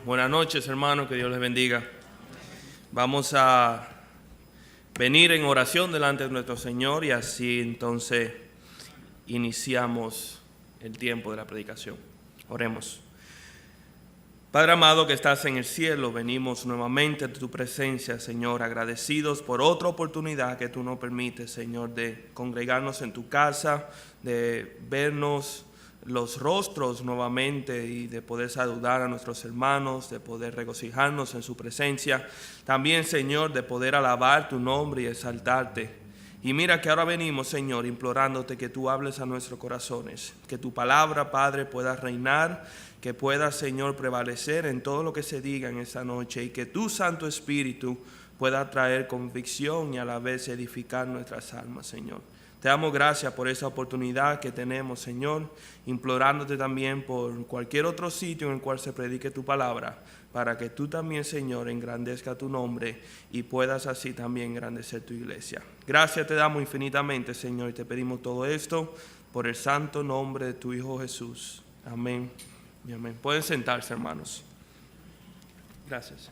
Buenas noches, hermanos, que Dios les bendiga. Vamos a venir en oración delante de nuestro Señor y así entonces iniciamos el tiempo de la predicación. Oremos. Padre amado que estás en el cielo, venimos nuevamente a tu presencia, Señor, agradecidos por otra oportunidad que tú nos permites, Señor, de congregarnos en tu casa, de vernos los rostros nuevamente y de poder saludar a nuestros hermanos, de poder regocijarnos en su presencia. También, Señor, de poder alabar tu nombre y exaltarte. Y mira que ahora venimos, Señor, implorándote que tú hables a nuestros corazones, que tu palabra, Padre, pueda reinar, que pueda, Señor, prevalecer en todo lo que se diga en esta noche y que tu Santo Espíritu pueda traer convicción y a la vez edificar nuestras almas, Señor. Te damos gracias por esa oportunidad que tenemos, Señor, implorándote también por cualquier otro sitio en el cual se predique tu palabra, para que tú también, Señor, engrandezca tu nombre y puedas así también engrandecer tu iglesia. Gracias te damos infinitamente, Señor, y te pedimos todo esto por el santo nombre de tu Hijo Jesús. Amén y amén. Pueden sentarse, hermanos. Gracias.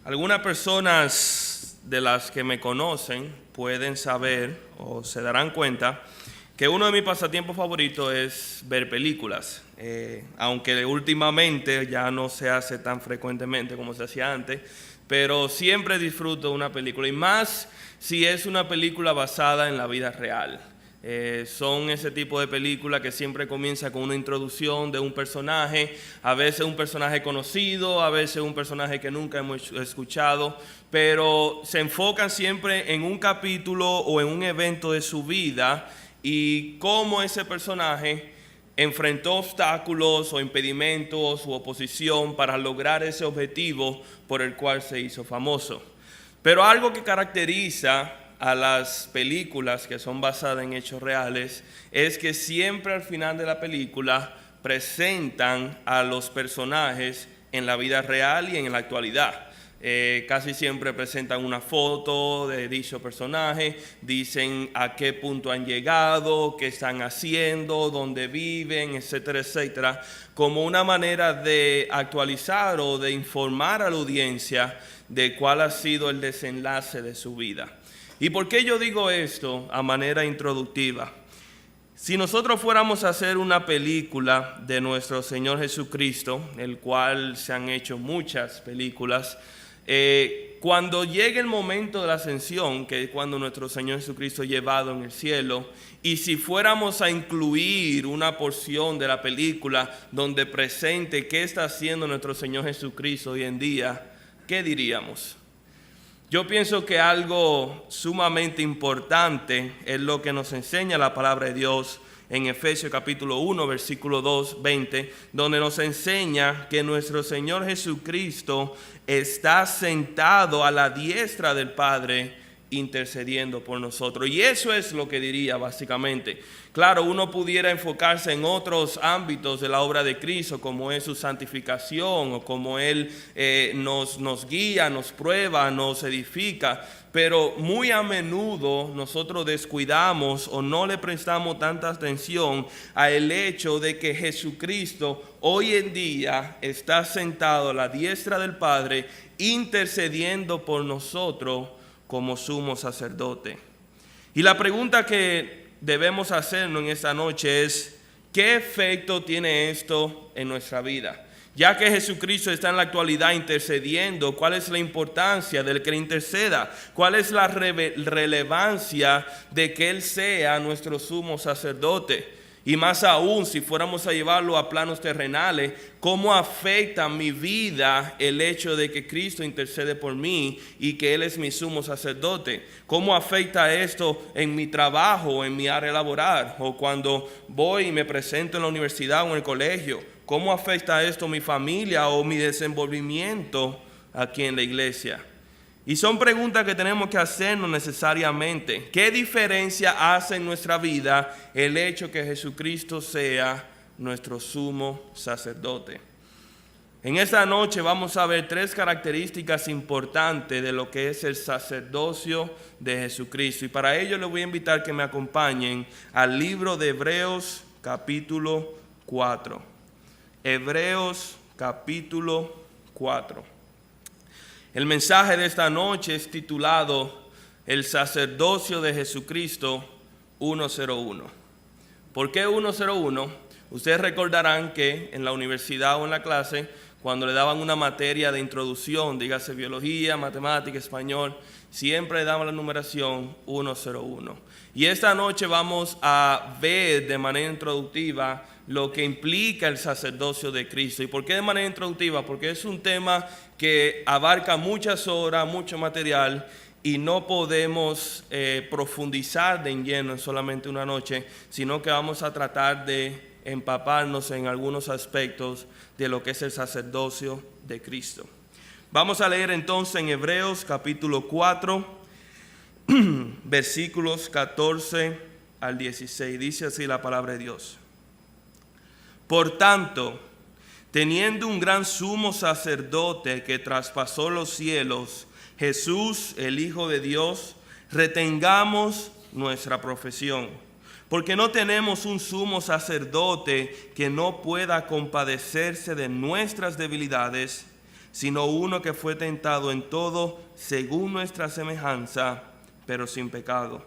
Algunas personas de las que me conocen pueden saber o se darán cuenta que uno de mis pasatiempos favoritos es ver películas, aunque últimamente ya no se hace tan frecuentemente como se hacía antes, pero siempre disfruto de una película y más si es una película basada en la vida real. Son ese tipo de película que siempre comienza con una introducción de un personaje, a veces un personaje conocido, a veces un personaje que nunca hemos escuchado, pero se enfocan siempre en un capítulo o en un evento de su vida y cómo ese personaje enfrentó obstáculos o impedimentos u oposición para lograr ese objetivo por el cual se hizo famoso. Pero algo que caracteriza a las películas que son basadas en hechos reales es que siempre al final de la película presentan a los personajes en la vida real y en la actualidad. Casi siempre presentan una foto de dicho personaje, dicen a qué punto han llegado, qué están haciendo, dónde viven, etcétera, etcétera, como una manera de actualizar o de informar a la audiencia de cuál ha sido el desenlace de su vida. ¿Y por qué yo digo esto a manera introductiva? Si nosotros fuéramos a hacer una película de nuestro Señor Jesucristo, el cual se han hecho muchas películas, cuando llegue el momento de la ascensión, que es cuando nuestro Señor Jesucristo es llevado en el cielo, y si fuéramos a incluir una porción de la película donde presente qué está haciendo nuestro Señor Jesucristo hoy en día, ¿qué diríamos? Yo pienso que algo sumamente importante es lo que nos enseña la palabra de Dios en Efesios capítulo 1, versículo 2, 20, donde nos enseña que nuestro Señor Jesucristo está sentado a la diestra del Padre intercediendo por nosotros. Y eso es lo que diría básicamente. Claro, uno pudiera enfocarse en otros ámbitos de la obra de Cristo, como es su santificación o como Él nos guía, nos prueba, nos edifica, pero muy a menudo nosotros descuidamos o no le prestamos tanta atención al hecho de que Jesucristo hoy en día está sentado a la diestra del Padre intercediendo por nosotros como sumo sacerdote. Y la pregunta que debemos hacernos en esta noche es: ¿qué efecto tiene esto en nuestra vida? Ya que Jesucristo está en la actualidad intercediendo, ¿cuál es la importancia del que interceda? ¿Cuál es la relevancia de que Él sea nuestro sumo sacerdote? Y más aún, si fuéramos a llevarlo a planos terrenales, ¿cómo afecta mi vida el hecho de que Cristo intercede por mí y que Él es mi sumo sacerdote? ¿Cómo afecta esto en mi trabajo, en mi área laboral, o cuando voy y me presento en la universidad o en el colegio? ¿Cómo afecta esto mi familia o mi desenvolvimiento aquí en la iglesia? Y son preguntas que tenemos que hacernos necesariamente. ¿Qué diferencia hace en nuestra vida el hecho que Jesucristo sea nuestro sumo sacerdote? En esta noche vamos a ver 3 características importantes de lo que es el sacerdocio de Jesucristo. Y para ello les voy a invitar que me acompañen al libro de Hebreos capítulo 4. Hebreos capítulo 4. El mensaje de esta noche es titulado El sacerdocio de Jesucristo 101. ¿Por qué 101? Ustedes recordarán que en la universidad o en la clase, cuando le daban una materia de introducción, dígase biología, matemática, español, siempre daban la numeración 101. Y esta noche vamos a ver de manera introductiva lo que implica el sacerdocio de Cristo. ¿Y por qué de manera introductiva? Porque es un tema que abarca muchas horas, mucho material, y no podemos profundizar de lleno en solamente una noche, sino que vamos a tratar de empaparnos en algunos aspectos de lo que es el sacerdocio de Cristo. Vamos a leer entonces en Hebreos capítulo 4, versículos 14 al 16. Dice así la palabra de Dios. Por tanto, teniendo un gran sumo sacerdote que traspasó los cielos, Jesús, el Hijo de Dios, retengamos nuestra profesión. Porque no tenemos un sumo sacerdote que no pueda compadecerse de nuestras debilidades, sino uno que fue tentado en todo según nuestra semejanza, pero sin pecado.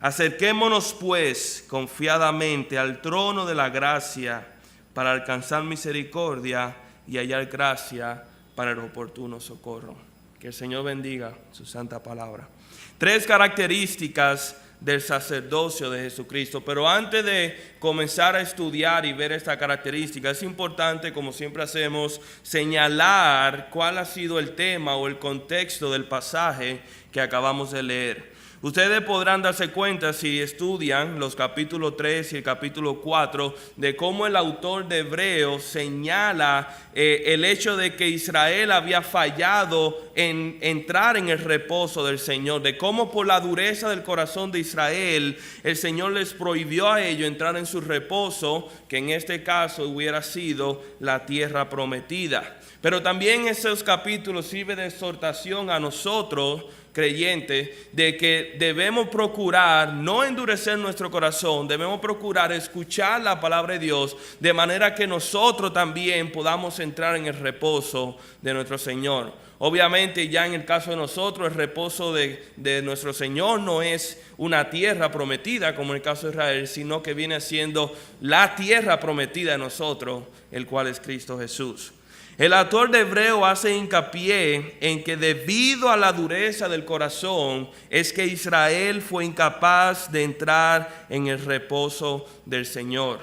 Acerquémonos pues confiadamente al trono de la gracia para alcanzar misericordia y hallar gracia para el oportuno socorro. Que el Señor bendiga su santa palabra. 3 características del sacerdocio de Jesucristo. Pero antes de comenzar a estudiar y ver esta característica, es importante, como siempre hacemos, señalar cuál ha sido el tema o el contexto del pasaje que acabamos de leer. Ustedes podrán darse cuenta si estudian los capítulos 3 y el capítulo 4 de cómo el autor de Hebreos señala el hecho de que Israel había fallado en entrar en el reposo del Señor, de cómo por la dureza del corazón de Israel el Señor les prohibió a ellos entrar en su reposo, que en este caso hubiera sido la tierra prometida. Pero también esos capítulos sirven de exhortación a nosotros creyentes de que debemos procurar no endurecer nuestro corazón, debemos procurar escuchar la palabra de Dios de manera que nosotros también podamos entrar en el reposo de nuestro Señor. Obviamente ya en el caso de nosotros el reposo de nuestro Señor no es una tierra prometida como en el caso de Israel, sino que viene siendo la tierra prometida de nosotros, el cual es Cristo Jesús. El autor de Hebreo hace hincapié en que debido a la dureza del corazón es que Israel fue incapaz de entrar en el reposo del Señor.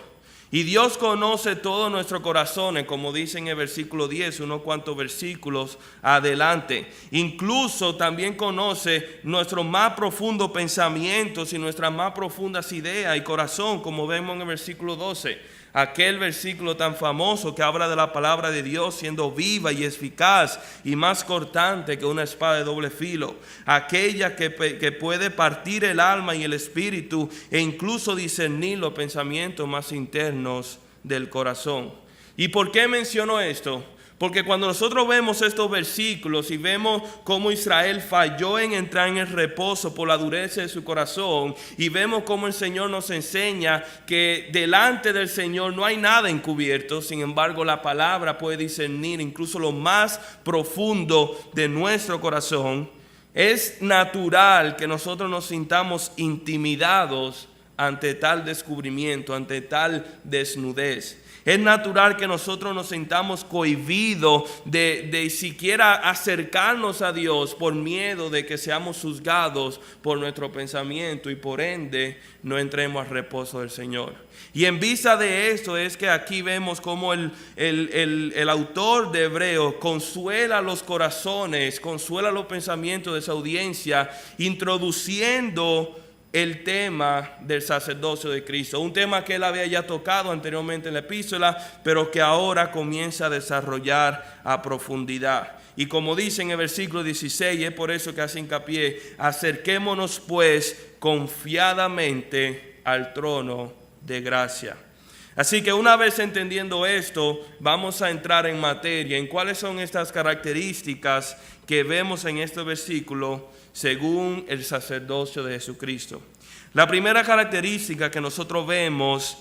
Y Dios conoce todos nuestros corazones, como dice en el versículo 10, unos cuantos versículos adelante. Incluso también conoce nuestros más profundos pensamientos y nuestras más profundas ideas y corazón, como vemos en el versículo 12. Aquel versículo tan famoso que habla de la palabra de Dios siendo viva y eficaz y más cortante que una espada de doble filo. Aquella que puede partir el alma y el espíritu e incluso discernir los pensamientos más internos del corazón. ¿Y por qué menciono esto? Porque cuando nosotros vemos estos versículos y vemos cómo Israel falló en entrar en el reposo por la dureza de su corazón, y vemos cómo el Señor nos enseña que delante del Señor no hay nada encubierto, sin embargo la palabra puede discernir incluso lo más profundo de nuestro corazón, es natural que nosotros nos sintamos intimidados ante tal descubrimiento, ante tal desnudez. Es natural que nosotros nos sintamos cohibidos de siquiera acercarnos a Dios por miedo de que seamos juzgados por nuestro pensamiento y por ende no entremos al reposo del Señor. Y en vista de esto es que aquí vemos cómo el autor de Hebreos consuela los corazones, consuela los pensamientos de esa audiencia, introduciendo el tema del sacerdocio de Cristo, un tema que él había ya tocado anteriormente en la epístola, pero que ahora comienza a desarrollar a profundidad. Y como dice en el versículo 16, es por eso que hace hincapié: acerquémonos pues confiadamente al trono de gracia. Así que una vez entendiendo esto, vamos a entrar en materia, en cuáles son estas características que vemos en este versículo según el sacerdocio de Jesucristo. La primera característica que nosotros vemos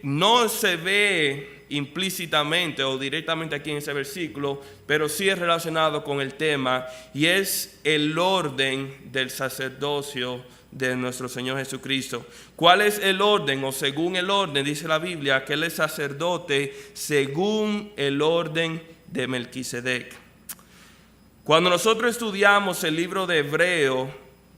no se ve implícitamente o directamente aquí en ese versículo, pero sí es relacionado con el tema, y es el orden del sacerdocio de nuestro Señor Jesucristo. ¿Cuál es el orden? O según el orden, dice la Biblia, que Él es sacerdote según el orden de Melquisedec. Cuando nosotros estudiamos el libro de Hebreo,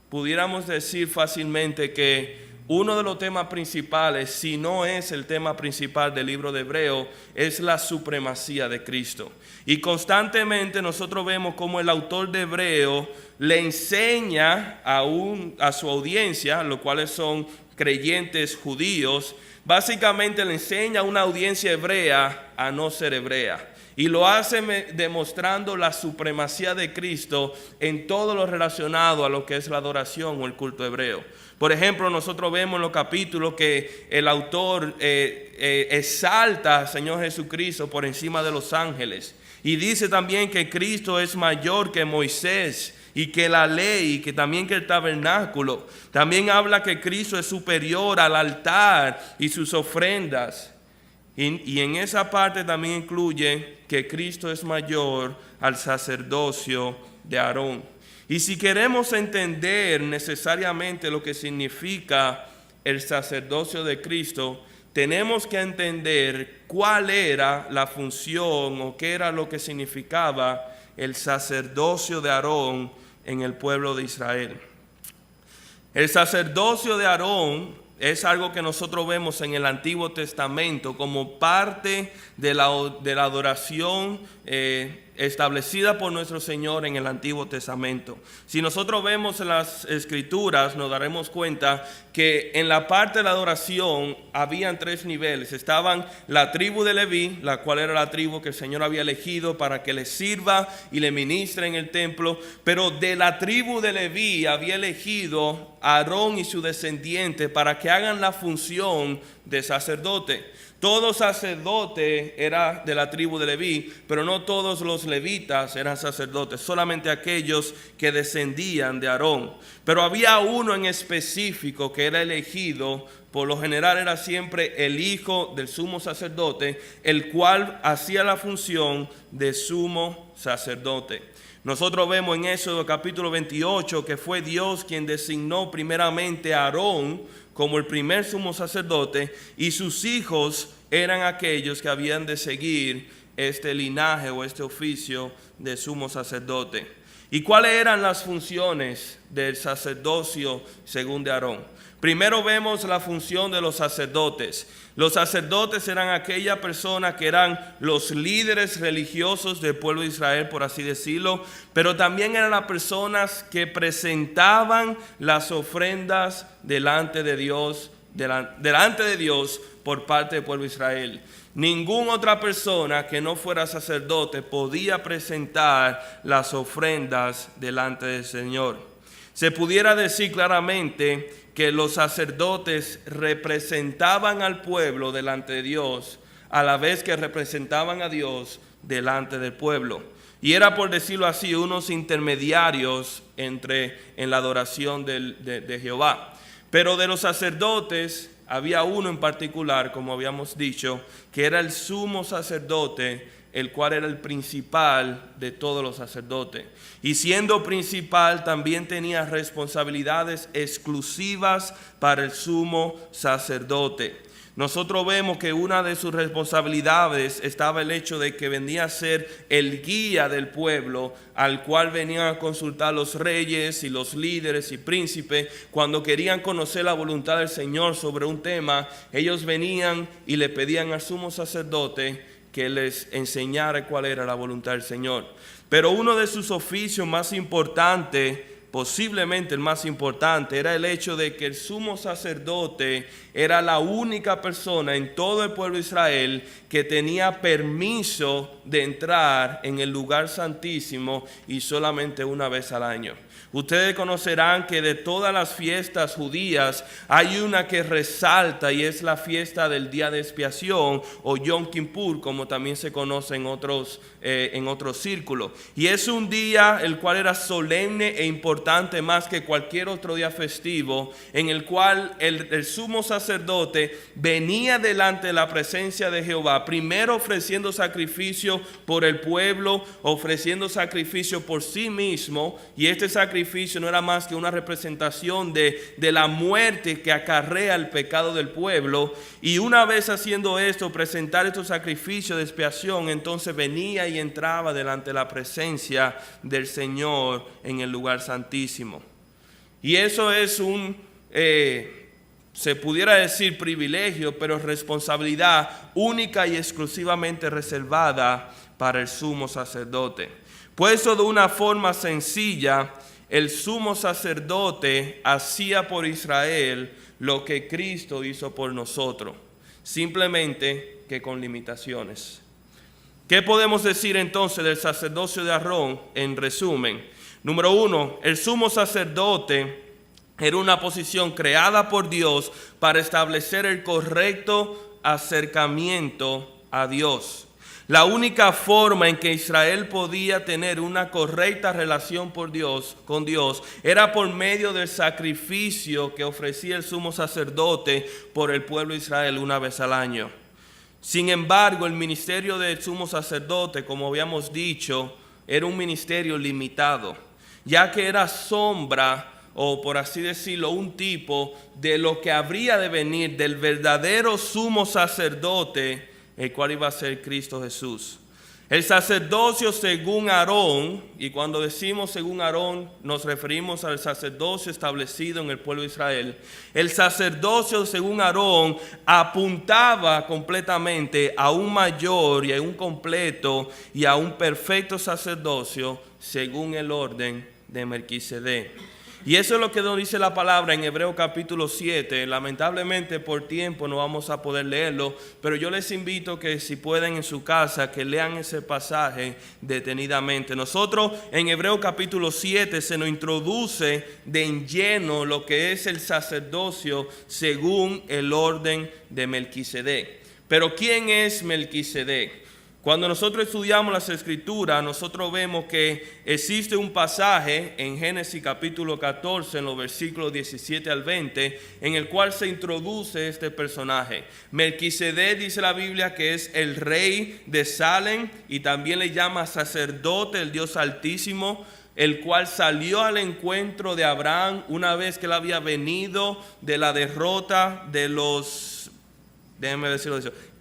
pudiéramos decir fácilmente que uno de los temas principales, si no es el tema principal del libro de Hebreo, es la supremacía de Cristo. Y constantemente nosotros vemos cómo el autor de Hebreo le enseña a su audiencia, los cuales son creyentes judíos, básicamente le enseña a una audiencia hebrea a no ser hebrea. Y lo hace demostrando la supremacía de Cristo en todo lo relacionado a lo que es la adoración o el culto hebreo. Por ejemplo, nosotros vemos en los capítulos que el autor exalta al Señor Jesucristo por encima de los ángeles. Y dice también que Cristo es mayor que Moisés y que la ley, y que también que el tabernáculo. También habla que Cristo es superior al altar y sus ofrendas. Y en esa parte también incluye que Cristo es mayor al sacerdocio de Aarón. Y si queremos entender necesariamente lo que significa el sacerdocio de Cristo, tenemos que entender cuál era la función o qué era lo que significaba el sacerdocio de Aarón en el pueblo de Israel. El sacerdocio de Aarón es algo que nosotros vemos en el Antiguo Testamento como parte de la adoración establecida por nuestro Señor en el Antiguo Testamento. Si nosotros vemos en las Escrituras, nos daremos cuenta que en la parte de la adoración habían tres niveles. Estaban la tribu de Leví, la cual era la tribu que el Señor había elegido para que le sirva y le ministre en el templo, pero de la tribu de Leví había elegido a Aarón y su descendiente para que hagan la función de sacerdote. Todo sacerdote era de la tribu de Leví, pero no todos los levitas eran sacerdotes, solamente aquellos que descendían de Aarón. Pero había uno en específico que era elegido, por lo general era siempre el hijo del sumo sacerdote, el cual hacía la función de sumo sacerdote. Nosotros vemos en Éxodo capítulo 28 que fue Dios quien designó primeramente a Aarón como el primer sumo sacerdote, y sus hijos eran aquellos que habían de seguir este linaje o este oficio de sumo sacerdote. ¿Y cuáles eran las funciones del sacerdocio según de Aarón? Primero vemos la función de los sacerdotes. Los sacerdotes eran aquellas personas que eran los líderes religiosos del pueblo de Israel, por así decirlo, pero también eran las personas que presentaban las ofrendas delante de Dios por parte del pueblo de Israel. Ninguna otra persona que no fuera sacerdote podía presentar las ofrendas delante del Señor. Se pudiera decir claramente que los sacerdotes representaban al pueblo delante de Dios, a la vez que representaban a Dios delante del pueblo. Y era, por decirlo así, unos intermediarios en la adoración de Jehová. Pero de los sacerdotes había uno en particular, como habíamos dicho, que era el sumo sacerdote, el cual era el principal de todos los sacerdotes. Y siendo principal, también tenía responsabilidades exclusivas para el sumo sacerdote. Nosotros vemos que una de sus responsabilidades estaba el hecho de que venía a ser el guía del pueblo, al cual venían a consultar los reyes y los líderes y príncipes. Cuando querían conocer la voluntad del Señor sobre un tema, ellos venían y le pedían al sumo sacerdote que les enseñara cuál era la voluntad del Señor. Pero uno de sus oficios más importantes posiblemente el más importante, era el hecho de que el sumo sacerdote era la única persona en todo el pueblo de Israel que tenía permiso de entrar en el lugar santísimo y solamente una vez al año. Ustedes conocerán que de todas las fiestas judías hay una que resalta y es la fiesta del día de expiación o Yom Kippur, como también se conoce en otros círculos. Y es un día el cual era solemne e importante más que cualquier otro día festivo, en el cual el sumo sacerdote venía delante de la presencia de Jehová, primero ofreciendo sacrificio por el pueblo, ofreciendo sacrificio por sí mismo, y este sacrificio no era más que una representación de la muerte que acarrea el pecado del pueblo, y una vez haciendo esto, presentar estos sacrificios de expiación, entonces venía y entraba delante de la presencia del Señor en el lugar santísimo. Y eso es se pudiera decir privilegio, pero responsabilidad única y exclusivamente reservada para el sumo sacerdote. Puesto de una forma sencilla, el sumo sacerdote hacía por Israel lo que Cristo hizo por nosotros, simplemente que con limitaciones. ¿Qué podemos decir entonces del sacerdocio de Aarón en resumen? Número 1, el sumo sacerdote era una posición creada por Dios para establecer el correcto acercamiento a Dios. La única forma en que Israel podía tener una correcta relación con Dios era por medio del sacrificio que ofrecía el sumo sacerdote por el pueblo de Israel una vez al año. Sin embargo, el ministerio del sumo sacerdote, como habíamos dicho, era un ministerio limitado, ya que era sombra, o por así decirlo, un tipo de lo que habría de venir del verdadero sumo sacerdote, el cual iba a ser Cristo Jesús. El sacerdocio según Aarón, y cuando decimos según Aarón nos referimos al sacerdocio establecido en el pueblo de Israel. El sacerdocio según Aarón apuntaba completamente a un mayor y a un completo y a un perfecto sacerdocio según el orden de Melquisedec. Y eso es lo que nos dice la palabra en Hebreos capítulo 7. Lamentablemente por tiempo no vamos a poder leerlo, pero yo les invito que si pueden en su casa que lean ese pasaje detenidamente. Nosotros en Hebreos capítulo 7 se nos introduce de en lleno lo que es el sacerdocio según el orden de Melquisedec. Pero ¿quién es Melquisedec? Cuando nosotros estudiamos las Escrituras, nosotros vemos que existe un pasaje en Génesis capítulo 14, en los versículos 17 al 20, en el cual se introduce este personaje. Melquisedec dice la Biblia que es el rey de Salem y también le llama sacerdote, el Dios Altísimo, el cual salió al encuentro de Abraham una vez que él había venido de la derrota de los,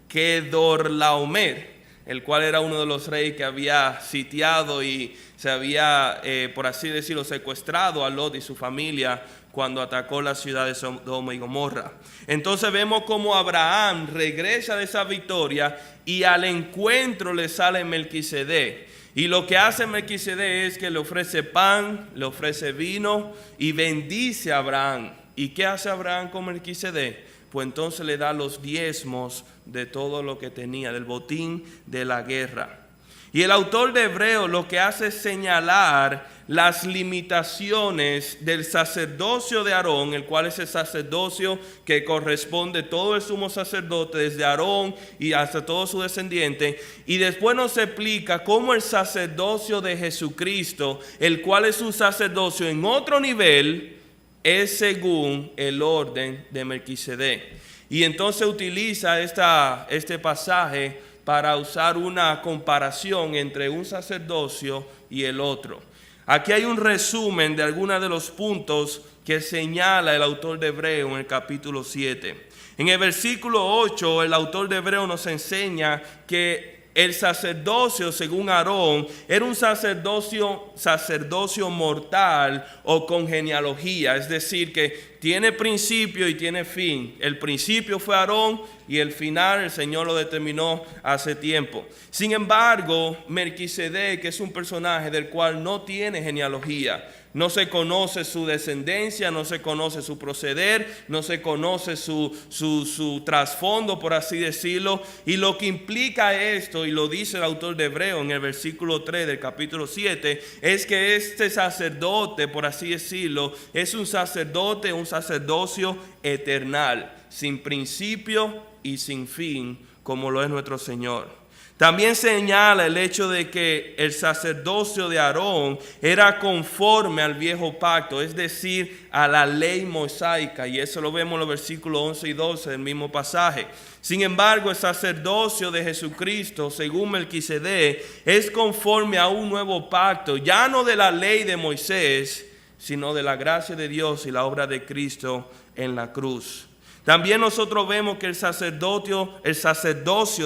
Kedorlaomer, el cual era uno de los reyes que había sitiado y se había, por así decirlo, secuestrado a Lot y su familia cuando atacó la ciudad de Sodoma y Gomorra. Entonces vemos cómo Abraham regresa de esa victoria y al encuentro le sale Melquisedec. Y lo que hace Melquisedec es que le ofrece pan, le ofrece vino y bendice a Abraham. ¿Y qué hace Abraham con Melquisedec? Pues entonces le da los diezmos de todo lo que tenía, del botín de la guerra. Y el autor de Hebreos lo que hace es señalar las limitaciones del sacerdocio de Aarón, el cual es el sacerdocio que corresponde todo el sumo sacerdote, desde Aarón y hasta todo su descendiente. Y después nos explica cómo el sacerdocio de Jesucristo, el cual es un sacerdocio en otro nivel, es según el orden de Melquisedec. Y entonces utiliza este pasaje para usar una comparación entre un sacerdocio y el otro. Aquí hay un resumen de algunos de los puntos que señala el autor de Hebreos en el capítulo 7. En el versículo 8, el autor de Hebreos nos enseña que el sacerdocio, según Aarón, era un sacerdocio mortal o con genealogía, es decir, que tiene principio y tiene fin. El principio fue Aarón y el final el Señor lo determinó hace tiempo. Sin embargo, Melquisedec es un personaje del cual no tiene genealogía. No se conoce su descendencia, no se conoce su proceder, no se conoce su trasfondo, por así decirlo. Y lo que implica esto, y lo dice el autor de Hebreo en el versículo 3 del capítulo 7, es que este sacerdote, por así decirlo, es un sacerdocio eternal, sin principio y sin fin, como lo es nuestro Señor. También señala el hecho de que el sacerdocio de Aarón era conforme al viejo pacto, es decir, a la ley mosaica, y eso lo vemos en los versículos 11 y 12 del mismo pasaje. Sin embargo, el sacerdocio de Jesucristo, según Melquisedec, es conforme a un nuevo pacto, ya no de la ley de Moisés, sino de la gracia de Dios y la obra de Cristo en la cruz. También nosotros vemos que el sacerdocio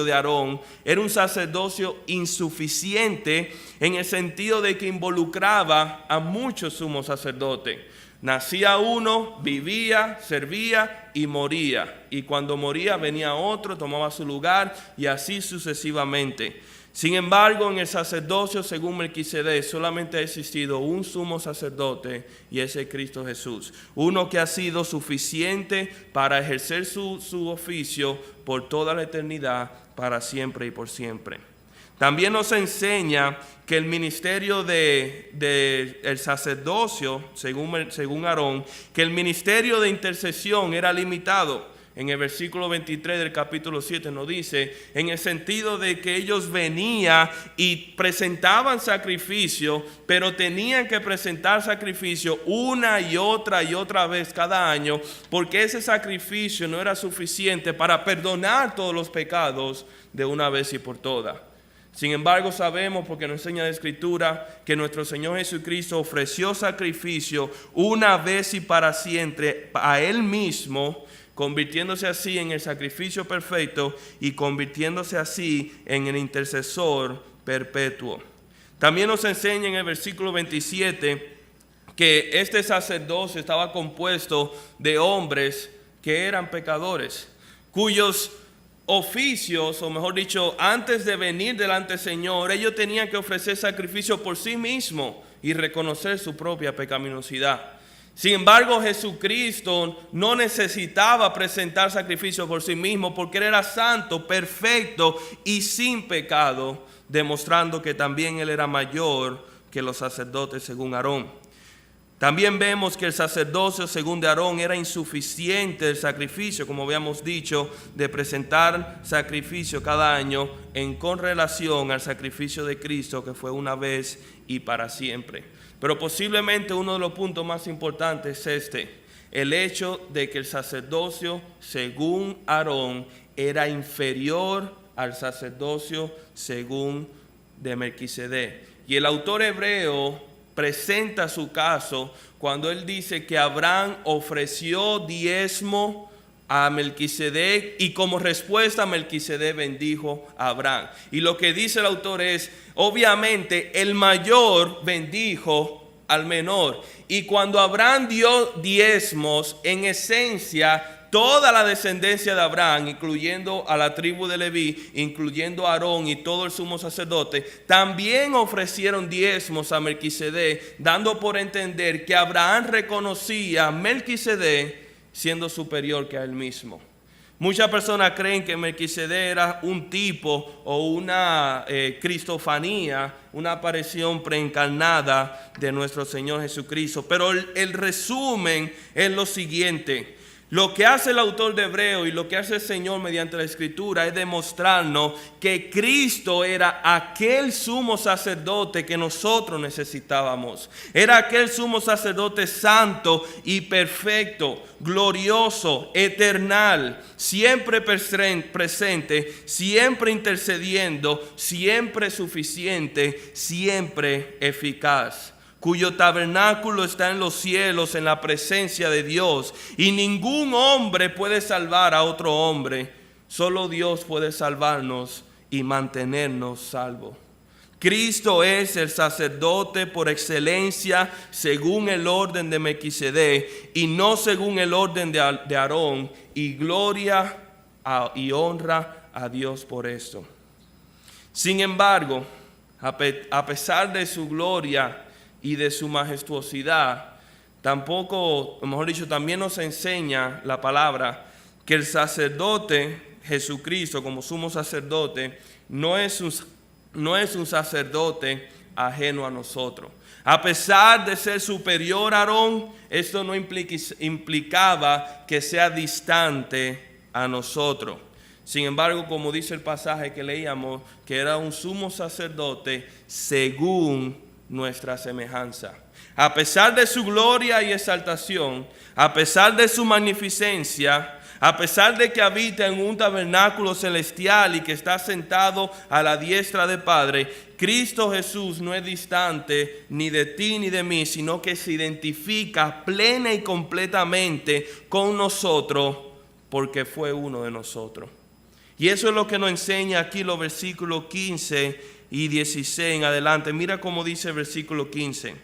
de Aarón era un sacerdocio insuficiente en el sentido de que involucraba a muchos sumos sacerdotes. Nacía uno, vivía, servía y moría. Y cuando moría venía otro, tomaba su lugar y así sucesivamente. Sin embargo, en el sacerdocio, según Melquisedec, solamente ha existido un sumo sacerdote y ese es Cristo Jesús. Uno que ha sido suficiente para ejercer su oficio por toda la eternidad, para siempre y por siempre. También nos enseña que el ministerio del sacerdocio, según Aarón, que el ministerio de intercesión era limitado. En el versículo 23 del capítulo 7 nos dice, en el sentido de que ellos venían y presentaban sacrificio, pero tenían que presentar sacrificio una y otra vez cada año, porque ese sacrificio no era suficiente para perdonar todos los pecados de una vez y por todas. Sin embargo, sabemos, porque nos enseña la Escritura, que nuestro Señor Jesucristo ofreció sacrificio una vez y para siempre a Él mismo, convirtiéndose así en el sacrificio perfecto y convirtiéndose así en el intercesor perpetuo. También nos enseña en el versículo 27 que este sacerdocio estaba compuesto de hombres que eran pecadores, cuyos oficios, o mejor dicho, antes de venir delante del Señor, ellos tenían que ofrecer sacrificio por sí mismos y reconocer su propia pecaminosidad. Sin embargo, Jesucristo no necesitaba presentar sacrificio por sí mismo porque Él era santo, perfecto y sin pecado, demostrando que también Él era mayor que los sacerdotes según Aarón. También vemos que el sacerdocio según de Aarón era insuficiente el sacrificio, como habíamos dicho, de presentar sacrificio cada año con relación al sacrificio de Cristo que fue una vez y para siempre. Pero posiblemente uno de los puntos más importantes es el hecho de que el sacerdocio según Aarón era inferior al sacerdocio según de Melquisedec. Y el autor hebreo presenta su caso cuando él dice que Abraham ofreció diezmo a Melquisedec y como respuesta Melquisedec bendijo a Abraham. Y lo que dice el autor es, obviamente el mayor bendijo al menor. Y cuando Abraham dio diezmos, en esencia toda la descendencia de Abraham, incluyendo a la tribu de Leví, incluyendo a Aarón y todo el sumo sacerdote, también ofrecieron diezmos a Melquisedec, dando por entender que Abraham reconocía a Melquisedec siendo superior que a él mismo. Muchas personas creen que Melquisedec era un tipo o una cristofanía, una aparición preencarnada de nuestro Señor Jesucristo. Pero el resumen es lo siguiente. Lo que hace el autor de Hebreo y lo que hace el Señor mediante la Escritura es demostrarnos que Cristo era aquel sumo sacerdote que nosotros necesitábamos. Era aquel sumo sacerdote santo y perfecto, glorioso, eternal, siempre presente, siempre intercediendo, siempre suficiente, siempre eficaz, cuyo tabernáculo está en los cielos en la presencia de Dios, y ningún hombre puede salvar a otro hombre, solo Dios puede salvarnos y mantenernos salvos. Cristo es el sacerdote por excelencia según el orden de Melquisedec y no según el orden de Aarón, y gloria y honra a Dios por esto. Sin embargo, a pesar de su gloria y de su majestuosidad, tampoco, o mejor dicho, también nos enseña la palabra que el sacerdote Jesucristo como sumo sacerdote no es un sacerdote ajeno a nosotros. A pesar de ser superior a Aarón, esto no implicaba que sea distante a nosotros. Sin embargo, como dice el pasaje que leíamos, que era un sumo sacerdote según nuestra semejanza. A pesar de su gloria y exaltación, a pesar de su magnificencia, a pesar de que habita en un tabernáculo celestial y que está sentado a la diestra del Padre, Cristo Jesús no es distante ni de ti ni de mí, sino que se identifica plena y completamente con nosotros porque fue uno de nosotros. Y eso es lo que nos enseña aquí los versículos 15 y 16 en adelante. Mira cómo dice el versículo 15.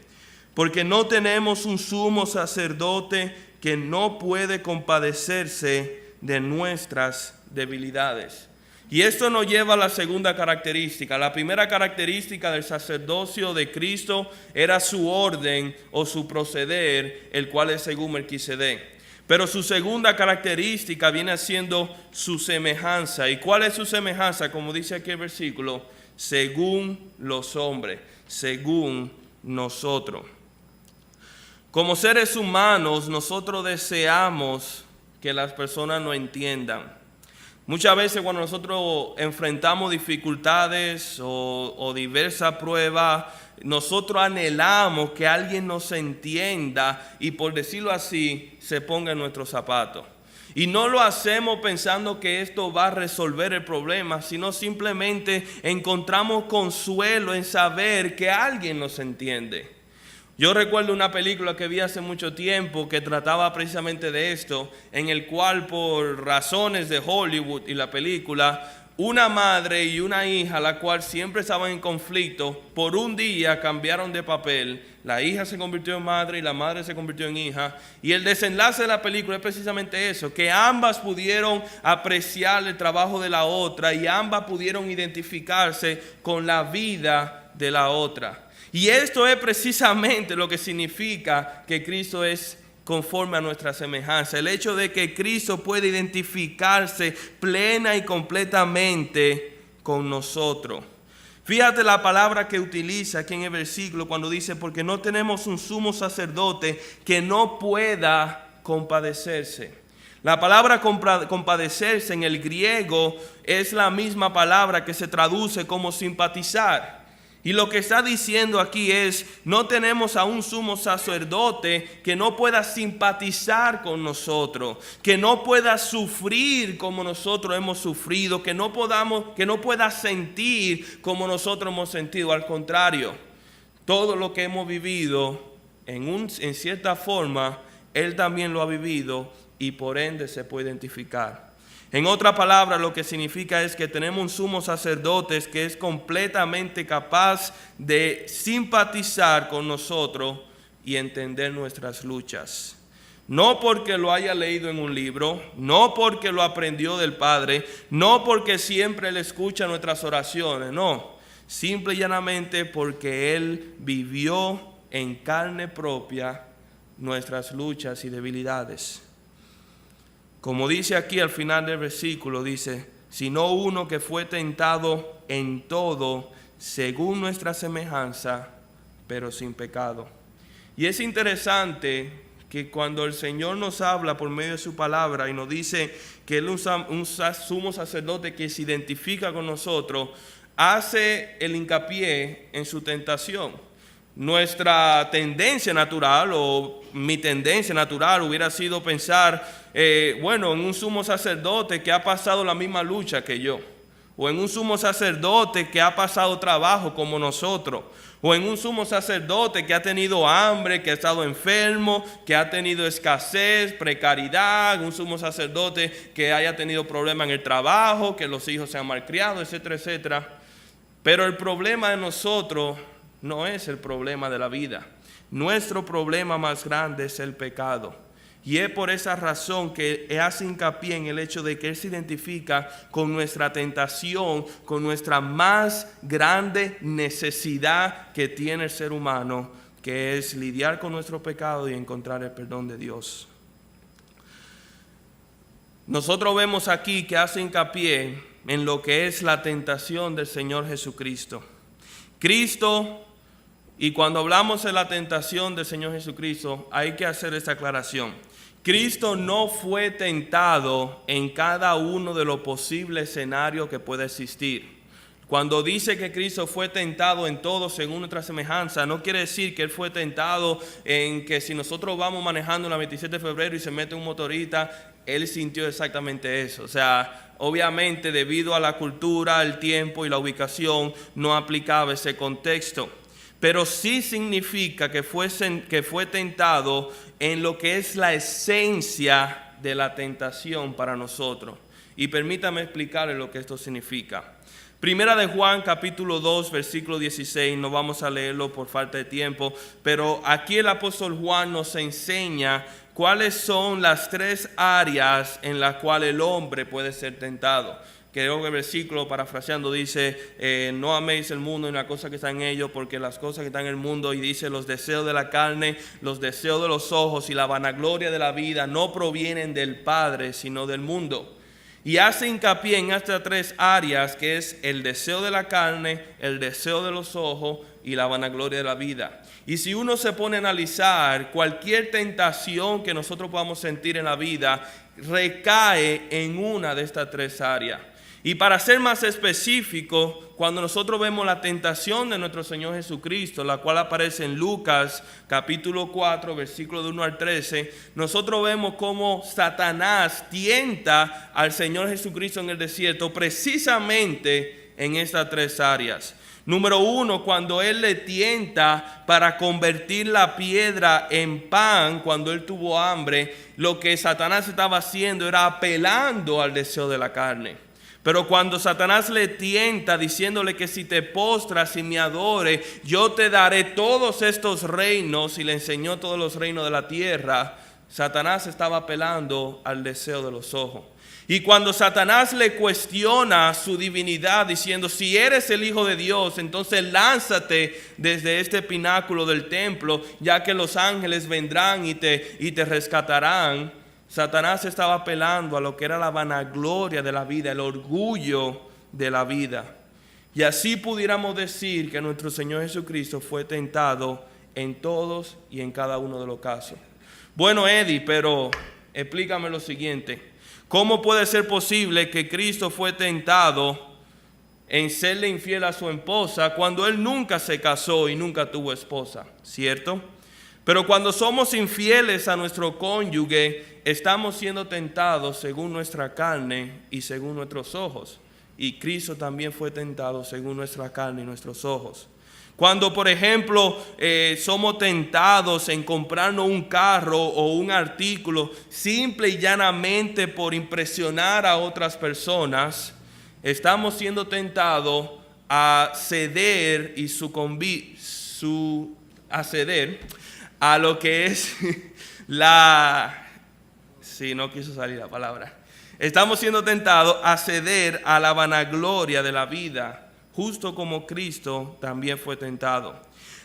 Porque no tenemos un sumo sacerdote que no puede compadecerse de nuestras debilidades. Y esto nos lleva a la segunda característica. La primera característica del sacerdocio de Cristo era su orden o su proceder, el cual es según Melquisedec. Pero su segunda característica viene siendo su semejanza. ¿Y cuál es su semejanza? Como dice aquí el versículo, según los hombres, según nosotros. Como seres humanos, nosotros deseamos que las personas nos entiendan. Muchas veces cuando nosotros enfrentamos dificultades o diversas pruebas, nosotros anhelamos que alguien nos entienda y, por decirlo así, se ponga en nuestros zapatos. Y no lo hacemos pensando que esto va a resolver el problema, sino simplemente encontramos consuelo en saber que alguien nos entiende. Yo recuerdo una película que vi hace mucho tiempo que trataba precisamente de esto, en el cual por razones de Hollywood y la película, una madre y una hija, la cual siempre estaban en conflicto, por un día cambiaron de papel. La hija se convirtió en madre y la madre se convirtió en hija. Y el desenlace de la película es precisamente eso, que ambas pudieron apreciar el trabajo de la otra y ambas pudieron identificarse con la vida de la otra. Y esto es precisamente lo que significa que Cristo es conforme a nuestra semejanza. El hecho de que Cristo puede identificarse plena y completamente con nosotros. Fíjate la palabra que utiliza aquí en el versículo cuando dice, porque no tenemos un sumo sacerdote que no pueda compadecerse. La palabra compadecerse en el griego es la misma palabra que se traduce como simpatizar. Y lo que está diciendo aquí es, no tenemos a un sumo sacerdote que no pueda simpatizar con nosotros, que no pueda sufrir como nosotros hemos sufrido, que no pueda sentir como nosotros hemos sentido. Al contrario, todo lo que hemos vivido, en cierta forma, Él también lo ha vivido y por ende se puede identificar. En otra palabra, lo que significa es que tenemos un sumo sacerdote que es completamente capaz de simpatizar con nosotros y entender nuestras luchas. No porque lo haya leído en un libro, no porque lo aprendió del Padre, no porque siempre Él escucha nuestras oraciones, no. Simple y llanamente porque Él vivió en carne propia nuestras luchas y debilidades. Como dice aquí al final del versículo, dice, sino uno que fue tentado en todo según nuestra semejanza, pero sin pecado. Y es interesante que cuando el Señor nos habla por medio de su palabra y nos dice que Él es un sumo sacerdote que se identifica con nosotros, hace el hincapié en su tentación. Nuestra tendencia natural o mi tendencia natural hubiera sido pensar, en un sumo sacerdote que ha pasado la misma lucha que yo, o en un sumo sacerdote que ha pasado trabajo como nosotros, o en un sumo sacerdote que ha tenido hambre, que ha estado enfermo, que ha tenido escasez, precariedad, un sumo sacerdote que haya tenido problemas en el trabajo, que los hijos sean malcriados, etcétera, etcétera. Pero el problema de nosotros no es el problema de la vida. Nuestro problema más grande es el pecado. Y es por esa razón que hace hincapié en el hecho de que Él se identifica con nuestra tentación, con nuestra más grande necesidad que tiene el ser humano, que que es lidiar con nuestro pecado y encontrar el perdón de Dios. Nosotros vemos aquí que hace hincapié en lo que es la tentación del Señor Jesucristo. Cristo, y cuando hablamos de la tentación del Señor Jesucristo, hay que hacer esta aclaración. Cristo no fue tentado en cada uno de los posibles escenarios que puede existir. Cuando dice que Cristo fue tentado en todo según nuestra semejanza, no quiere decir que Él fue tentado en que si nosotros vamos manejando la 27 de febrero y se mete un motorista, Él sintió exactamente eso. O sea, obviamente debido a la cultura, el tiempo y la ubicación no aplicaba ese contexto. Pero sí significa que fue tentado en lo que es la esencia de la tentación para nosotros. Y permítame explicarle lo que esto significa. Primera de Juan capítulo 2 versículo 16, no vamos a leerlo por falta de tiempo, pero aquí el apóstol Juan nos enseña cuáles son las tres áreas en las cuales el hombre puede ser tentado. Creo que el versículo, parafraseando, dice, no améis el mundo y la cosa que está en ello, porque las cosas que están en el mundo, y dice, los deseos de la carne, los deseos de los ojos y la vanagloria de la vida no provienen del Padre, sino del mundo. Y hace hincapié en estas tres áreas, que es el deseo de la carne, el deseo de los ojos y la vanagloria de la vida. Y si uno se pone a analizar, cualquier tentación que nosotros podamos sentir en la vida recae en una de estas tres áreas. Y para ser más específico, cuando nosotros vemos la tentación de nuestro Señor Jesucristo, la cual aparece en Lucas capítulo 4, versículo de 1 al 13, nosotros vemos cómo Satanás tienta al Señor Jesucristo en el desierto precisamente en estas tres áreas. Número uno, cuando Él le tienta para convertir la piedra en pan cuando Él tuvo hambre, lo que Satanás estaba haciendo era apelando al deseo de la carne. Pero cuando Satanás le tienta diciéndole que si te postras y me adores, yo te daré todos estos reinos, y le enseñó todos los reinos de la tierra, Satanás estaba apelando al deseo de los ojos. Y cuando Satanás le cuestiona su divinidad diciendo, si eres el Hijo de Dios, entonces lánzate desde este pináculo del templo, ya que los ángeles vendrán y te rescatarán. Satanás estaba apelando a lo que era la vanagloria de la vida, el orgullo de la vida. Y así pudiéramos decir que nuestro Señor Jesucristo fue tentado en todos y en cada uno de los casos. Bueno, Eddie, pero explícame lo siguiente. ¿Cómo puede ser posible que Cristo fue tentado en serle infiel a su esposa cuando Él nunca se casó y nunca tuvo esposa? ¿Cierto? Pero cuando somos infieles a nuestro cónyuge, estamos siendo tentados según nuestra carne y según nuestros ojos. Y Cristo también fue tentado según nuestra carne y nuestros ojos. Cuando, por ejemplo, somos tentados en comprarnos un carro o un artículo simple y llanamente por impresionar a otras personas, estamos siendo tentados a ceder y a ceder a lo que es no quiso salir la palabra. Estamos siendo tentados a ceder a la vanagloria de la vida, justo como Cristo también fue tentado.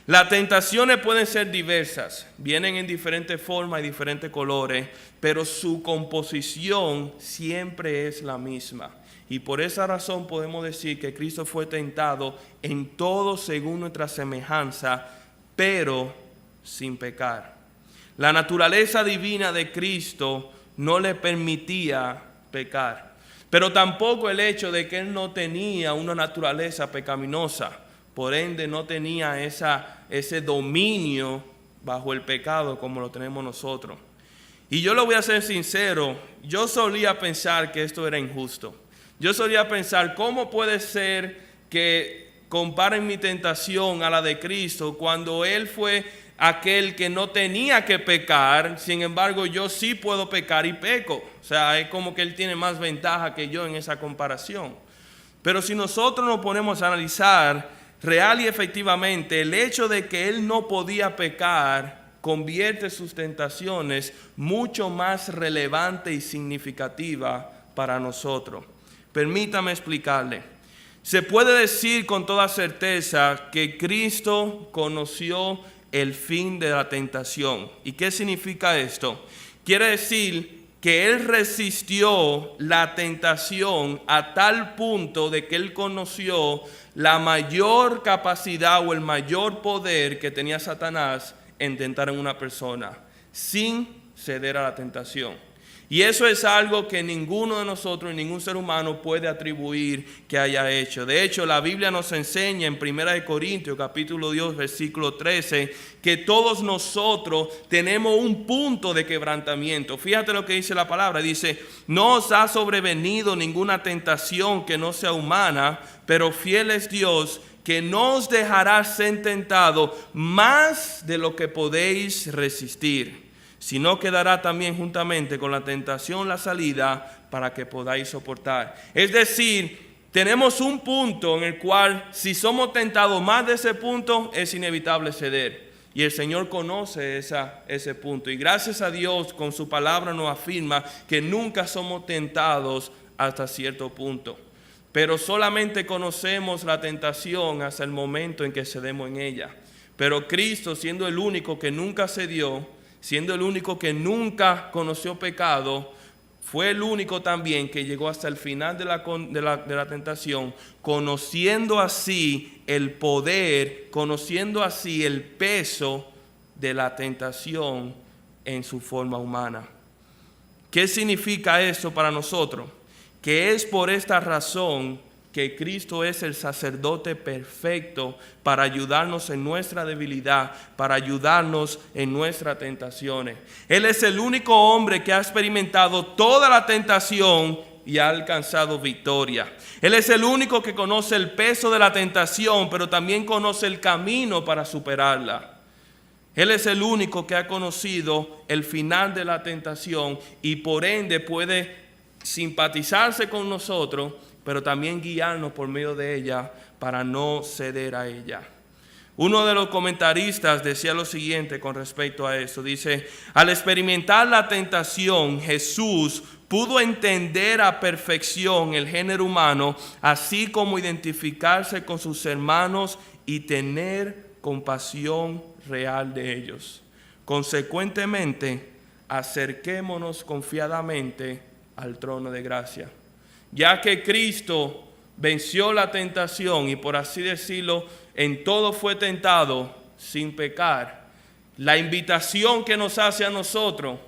Las tentaciones pueden ser diversas, vienen en diferentes formas y diferentes colores, pero su composición siempre es la misma. Y por esa razón podemos decir que Cristo fue tentado en todo según nuestra semejanza, pero sin pecar. La naturaleza divina de Cristo no le permitía pecar, pero tampoco el hecho de que Él no tenía una naturaleza pecaminosa, por ende no tenía ese dominio bajo el pecado como lo tenemos nosotros. Y yo lo voy a ser sincero, yo solía pensar que esto era injusto. Yo solía pensar, ¿cómo puede ser que comparen mi tentación a la de Cristo cuando Él fue aquel que no tenía que pecar? Sin embargo, yo sí puedo pecar y peco. O sea, es como que Él tiene más ventaja que yo en esa comparación. Pero si nosotros nos ponemos a analizar real y efectivamente, el hecho de que Él no podía pecar convierte sus tentaciones mucho más relevante y significativa para nosotros. Permítame explicarle. Se puede decir con toda certeza que Cristo conoció el fin de la tentación. ¿Y qué significa esto? Quiere decir que Él resistió la tentación a tal punto de que Él conoció la mayor capacidad o el mayor poder que tenía Satanás en tentar a una persona, sin ceder a la tentación. Y eso es algo que ninguno de nosotros, ningún ser humano puede atribuir que haya hecho. De hecho, la Biblia nos enseña en 1 Corintios, capítulo 2, versículo 13, que todos nosotros tenemos un punto de quebrantamiento. Fíjate lo que dice la palabra. Dice, no os ha sobrevenido ninguna tentación que no sea humana, pero fiel es Dios, que no os dejará ser tentado más de lo que podéis resistir, sino que dará también juntamente con la tentación la salida para que podáis soportar. Es decir, tenemos un punto en el cual si somos tentados más de ese punto es inevitable ceder. Y el Señor conoce ese punto. Y gracias a Dios con su palabra nos afirma que nunca somos tentados hasta cierto punto. Pero solamente conocemos la tentación hasta el momento en que cedemos en ella. Pero Cristo, siendo el único que nunca cedió, siendo el único que nunca conoció pecado, fue el único también que llegó hasta el final de la tentación, conociendo así el poder, conociendo así el peso de la tentación en su forma humana. ¿Qué significa esto para nosotros? Que es por esta razón que Cristo es el sacerdote perfecto para ayudarnos en nuestra debilidad, para ayudarnos en nuestras tentaciones. Él es el único hombre que ha experimentado toda la tentación y ha alcanzado victoria. Él es el único que conoce el peso de la tentación, pero también conoce el camino para superarla. Él es el único que ha conocido el final de la tentación y por ende puede simpatizarse con nosotros, pero también guiarnos por medio de ella para no ceder a ella. Uno de los comentaristas decía lo siguiente con respecto a eso. Dice, al experimentar la tentación, Jesús pudo entender a perfección el género humano, así como identificarse con sus hermanos y tener compasión real de ellos. Consecuentemente, acerquémonos confiadamente al trono de gracia. Ya que Cristo venció la tentación y por así decirlo, en todo fue tentado sin pecar, la invitación que nos hace a nosotros,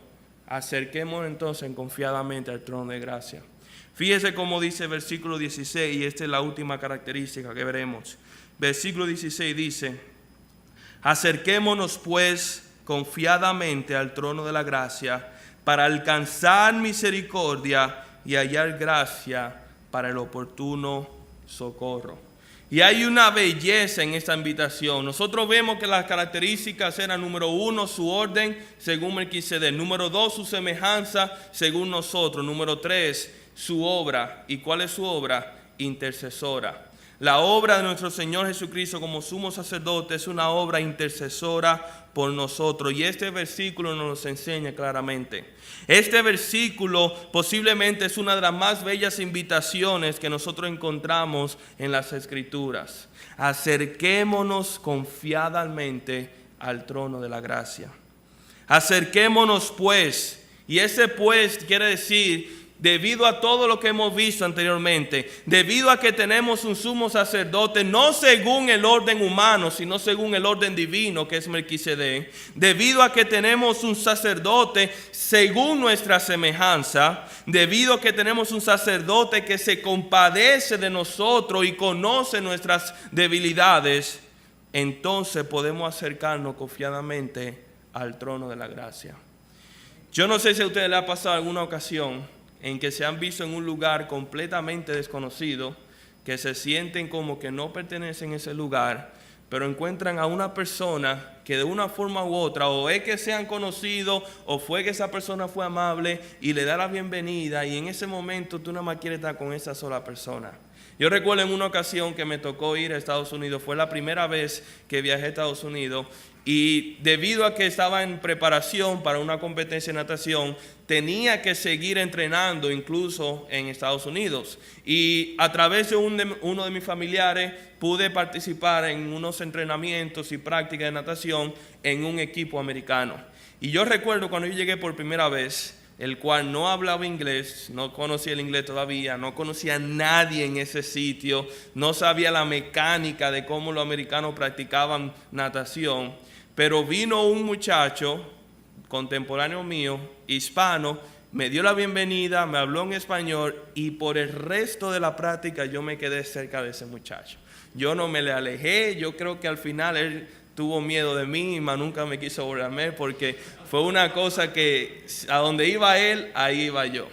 acerquémonos entonces confiadamente al trono de gracia. Fíjese cómo dice el versículo 16, y esta es la última característica que veremos. Versículo 16 dice, acerquémonos pues confiadamente al trono de la gracia para alcanzar misericordia y hallar gracia para el oportuno socorro. Y hay una belleza en esta invitación. Nosotros vemos que las características eran: número 1, su orden según Melquisedec; número 2, su semejanza según nosotros; número 3, su obra. ¿Y cuál es su obra? Intercesora. La obra de nuestro Señor Jesucristo como sumo sacerdote es una obra intercesora por nosotros. Y este versículo nos enseña claramente. Este versículo posiblemente es una de las más bellas invitaciones que nosotros encontramos en las Escrituras. Acerquémonos confiadamente al trono de la gracia. Acerquémonos pues. Y ese pues quiere decir, debido a todo lo que hemos visto anteriormente, debido a que tenemos un sumo sacerdote no según el orden humano, sino según el orden divino que es Melquisedec, debido a que tenemos un sacerdote según nuestra semejanza, debido a que tenemos un sacerdote que se compadece de nosotros y conoce nuestras debilidades, entonces podemos acercarnos confiadamente al trono de la gracia. Yo no sé si a ustedes les ha pasado alguna ocasión en que se han visto en un lugar completamente desconocido, que se sienten como que no pertenecen a ese lugar, pero encuentran a una persona que de una forma u otra, o es que sean conocidos, o fue que esa persona fue amable y le da la bienvenida, y en ese momento tú nada más quieres estar con esa sola persona. Yo recuerdo en una ocasión que me tocó ir a Estados Unidos, fue la primera vez que viajé a Estados Unidos, Y debido a que estaba en preparación para una competencia de natación, tenía que seguir entrenando incluso en Estados Unidos. Y a través de uno de mis familiares pude participar en unos entrenamientos y prácticas de natación en un equipo americano. Y yo recuerdo cuando yo llegué por primera vez, el cual no hablaba inglés, no conocía el inglés todavía, no conocía a nadie en ese sitio, no sabía la mecánica de cómo los americanos practicaban natación. Pero vino un muchacho contemporáneo mío, hispano, me dio la bienvenida, me habló en español y por el resto de la práctica yo me quedé cerca de ese muchacho. Yo no me le alejé, yo creo que al final él tuvo miedo de mí y más nunca me quiso volver a ver porque fue una cosa que a donde iba él, ahí iba yo.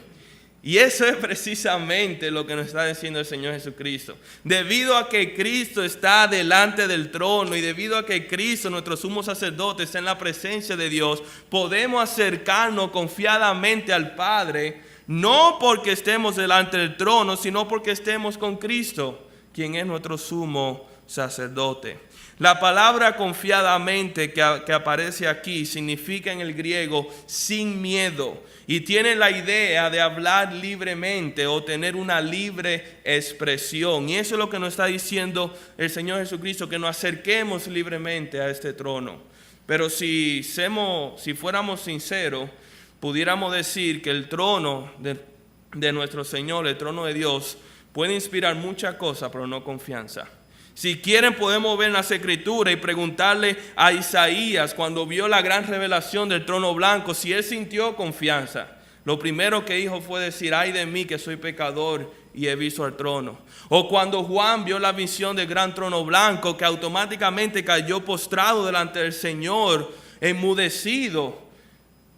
Y eso es precisamente lo que nos está diciendo el Señor Jesucristo. Debido a que Cristo está delante del trono y debido a que Cristo, nuestro sumo sacerdote, está en la presencia de Dios, podemos acercarnos confiadamente al Padre, no porque estemos delante del trono, sino porque estemos con Cristo, quien es nuestro sumo sacerdote. La palabra confiadamente que aparece aquí significa en el griego sin miedo y tiene la idea de hablar libremente o tener una libre expresión. Y eso es lo que nos está diciendo el Señor Jesucristo, que nos acerquemos libremente a este trono. Pero si fuéramos sinceros, pudiéramos decir que el trono de nuestro Señor, el trono de Dios, puede inspirar muchas cosas, pero no confianza. Si quieren podemos ver en las Escrituras y preguntarle a Isaías cuando vio la gran revelación del trono blanco si él sintió confianza. Lo primero que dijo fue decir, ay de mí que soy pecador y he visto al trono. O cuando Juan vio la visión del gran trono blanco que automáticamente cayó postrado delante del Señor, enmudecido.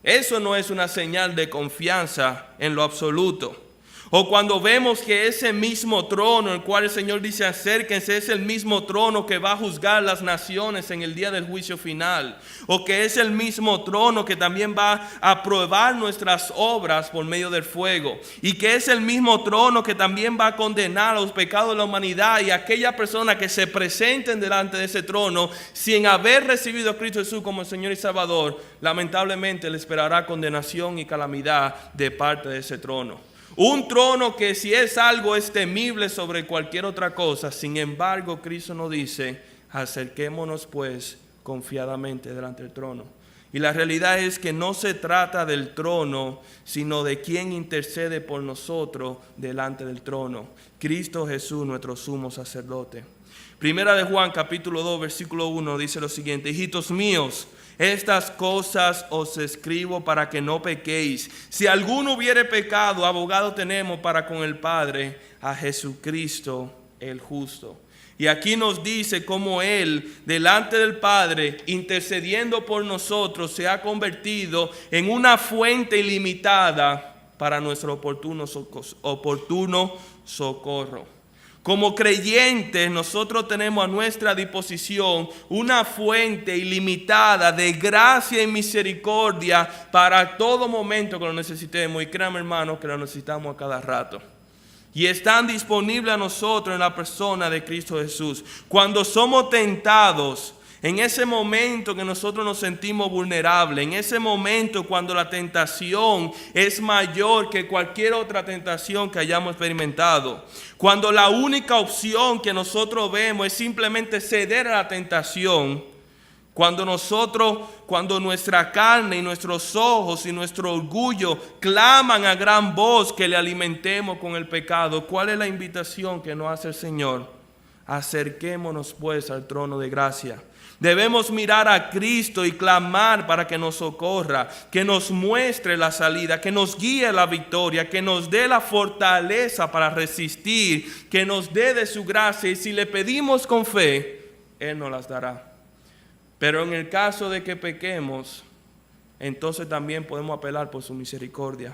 Eso no es una señal de confianza en lo absoluto. O cuando vemos que ese mismo trono, el cual el Señor dice acérquense, es el mismo trono que va a juzgar las naciones en el día del juicio final. O que es el mismo trono que también va a probar nuestras obras por medio del fuego. Y que es el mismo trono que también va a condenar los pecados de la humanidad. Y aquella persona que se presenten delante de ese trono sin haber recibido a Cristo Jesús como Señor y Salvador, lamentablemente le esperará condenación y calamidad de parte de ese trono. Un trono que si es algo es temible sobre cualquier otra cosa. Sin embargo, Cristo nos dice, acerquémonos pues confiadamente delante del trono. Y la realidad es que no se trata del trono, sino de quien intercede por nosotros delante del trono. Cristo Jesús, nuestro sumo sacerdote. Primera de Juan, capítulo 2, versículo 1, dice lo siguiente: hijitos míos, estas cosas os escribo para que no pequéis. Si alguno hubiere pecado, abogado tenemos para con el Padre, a Jesucristo el justo. Y aquí nos dice cómo Él, delante del Padre, intercediendo por nosotros, se ha convertido en una fuente ilimitada para nuestro oportuno socorro. Como creyentes, nosotros tenemos a nuestra disposición una fuente ilimitada de gracia y misericordia para todo momento que lo necesitemos. Y créanme, hermanos, que lo necesitamos a cada rato. Y están disponibles a nosotros en la persona de Cristo Jesús. Cuando somos tentados, en ese momento que nosotros nos sentimos vulnerables, en ese momento cuando la tentación es mayor que cualquier otra tentación que hayamos experimentado, cuando la única opción que nosotros vemos es simplemente ceder a la tentación, cuando nuestra carne y nuestros ojos y nuestro orgullo claman a gran voz que le alimentemos con el pecado, ¿cuál es la invitación que nos hace el Señor? Acerquémonos pues al trono de gracia. Debemos mirar a Cristo y clamar para que nos socorra, que nos muestre la salida, que nos guíe a la victoria, que nos dé la fortaleza para resistir, que nos dé de su gracia. Y si le pedimos con fe, Él nos las dará. Pero en el caso de que pequemos, entonces también podemos apelar por su misericordia.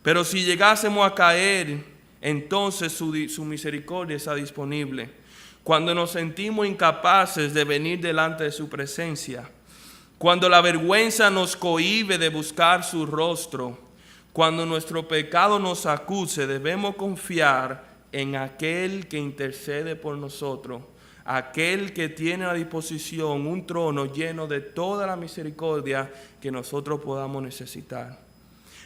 Pero si llegásemos a caer, entonces su misericordia está disponible. Cuando nos sentimos incapaces de venir delante de su presencia, cuando la vergüenza nos cohíbe de buscar su rostro, cuando nuestro pecado nos acuse, debemos confiar en aquel que intercede por nosotros, aquel que tiene a disposición un trono lleno de toda la misericordia que nosotros podamos necesitar.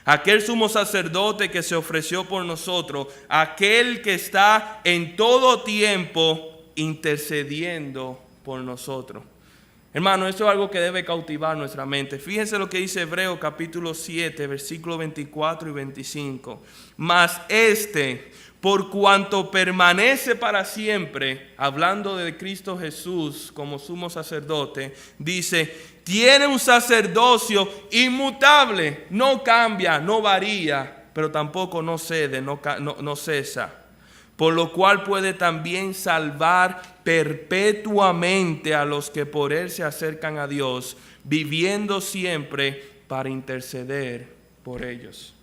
Aquel sumo sacerdote que se ofreció por nosotros, aquel que está en todo tiempo intercediendo por nosotros. Hermano, esto es algo que debe cautivar nuestra mente. Fíjense lo que dice Hebreos capítulo 7, versículos 24 y 25. Mas por cuanto permanece para siempre, hablando de Cristo Jesús como sumo sacerdote, dice, tiene un sacerdocio inmutable, no cambia, no varía, pero tampoco no cede, no cesa. Por lo cual puede también salvar perpetuamente a los que por él se acercan a Dios, viviendo siempre para interceder por ellos.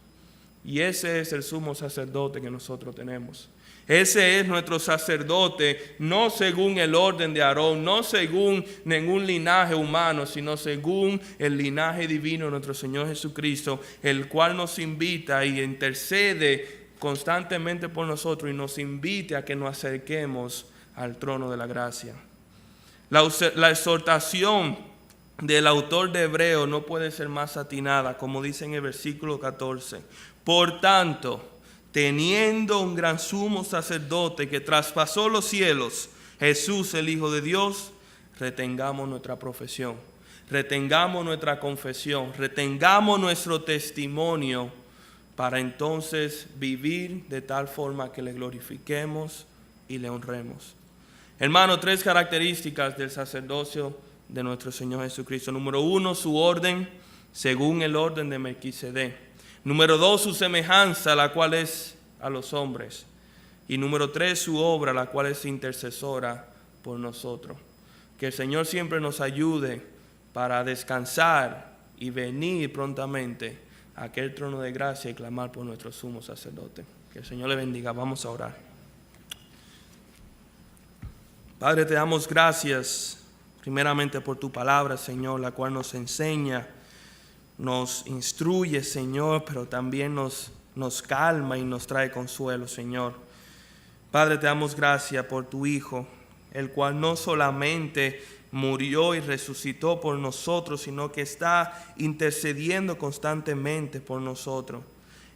Y ese es el sumo sacerdote que nosotros tenemos. Ese es nuestro sacerdote, no según el orden de Aarón, no según ningún linaje humano, sino según el linaje divino de nuestro Señor Jesucristo, el cual nos invita y intercede constantemente por nosotros y nos invite a que nos acerquemos al trono de la gracia. La exhortación del autor de Hebreos no puede ser más atinada, como dice en el versículo 14. Por tanto, teniendo un gran sumo sacerdote que traspasó los cielos, Jesús el Hijo de Dios, retengamos nuestra profesión, retengamos nuestra confesión, retengamos nuestro testimonio, para entonces vivir de tal forma que le glorifiquemos y le honremos. Hermano, 3 características del sacerdocio de nuestro Señor Jesucristo. Número 1, su orden, según el orden de Melquisedec. Número 2, su semejanza, la cual es a los hombres. Y número 3, su obra, la cual es intercesora por nosotros. Que el Señor siempre nos ayude para descansar y venir prontamente a aquel trono de gracia y clamar por nuestro sumo sacerdote. Que el Señor le bendiga. Vamos a orar. Padre, te damos gracias primeramente por tu palabra, Señor, la cual nos enseña, nos instruye, Señor, pero también nos calma y nos trae consuelo, Señor. Padre, te damos gracias por tu Hijo, el cual no solamente murió y resucitó por nosotros, sino que está intercediendo constantemente por nosotros,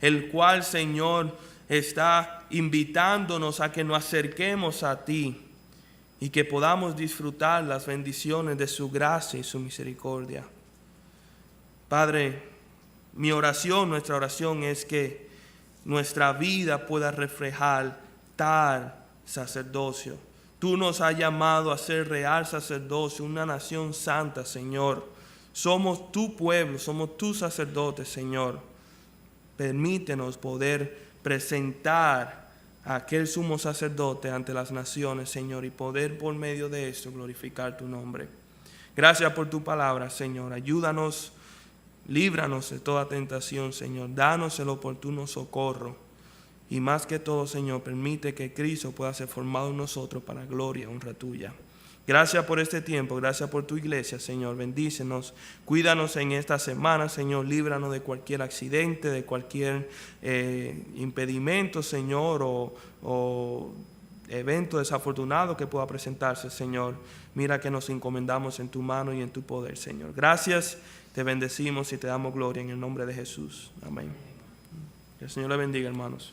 el cual, Señor, está invitándonos a que nos acerquemos a ti y que podamos disfrutar las bendiciones de su gracia y su misericordia. Padre, mi oración, nuestra oración es que nuestra vida pueda reflejar tal sacerdocio. Tú nos has llamado a ser real sacerdocio, una nación santa, Señor. Somos tu pueblo, somos tus sacerdotes, Señor. Permítenos poder presentar a aquel sumo sacerdote ante las naciones, Señor, y poder por medio de esto glorificar tu nombre. Gracias por tu palabra, Señor. Ayúdanos, líbranos de toda tentación, Señor. Danos el oportuno socorro. Y más que todo, Señor, permite que Cristo pueda ser formado en nosotros para gloria y honra tuya. Gracias por este tiempo, gracias por tu iglesia, Señor. Bendícenos, cuídanos en esta semana, Señor. Líbranos de cualquier accidente, de cualquier impedimento, Señor, o evento desafortunado que pueda presentarse, Señor. Mira que nos encomendamos en tu mano y en tu poder, Señor. Gracias, te bendecimos y te damos gloria en el nombre de Jesús. Amén. Que el Señor le bendiga, hermanos.